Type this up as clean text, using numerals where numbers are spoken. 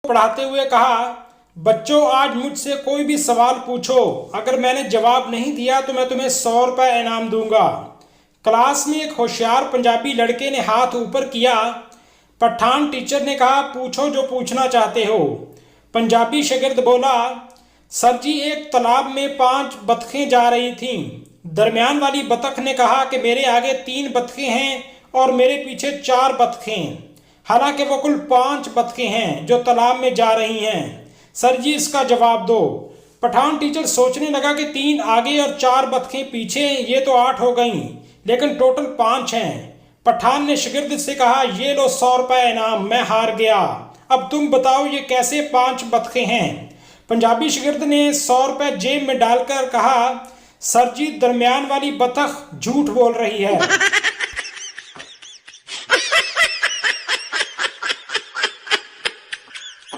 पढ़ाते हुए कहा, बच्चों आज मुझसे कोई भी सवाल पूछो, अगर मैंने जवाब नहीं दिया तो मैं तुम्हें 100 रुपये इनाम दूंगा। क्लास में एक होशियार पंजाबी लड़के ने हाथ ऊपर किया। पठान टीचर ने कहा, पूछो जो पूछना चाहते हो। पंजाबी शागिर्द बोला, सर जी एक तालाब में 5 बतखें जा रही थीं। दरमियान वाली बतख ने कहा कि मेरे आगे 3 बतखें हैं और मेरे पीछे 4 बतखें, हालांकि वो कुल 5 बतखें हैं जो तालाब में जा रही हैं। सर जी इसका जवाब दो। पठान टीचर सोचने लगा कि 3 आगे और 4 बतखें पीछे, ये तो 8 हो गईं, लेकिन टोटल 5 हैं। पठान ने शागिर्द से कहा, ये लो 100 रुपये इनाम, मैं हार गया। अब तुम बताओ ये कैसे 5 बतखें हैं। पंजाबी शागिर्द ने 100 रुपये जेब में डालकर कहा, सर जी दरमियान वाली बतख झूठ बोल रही है।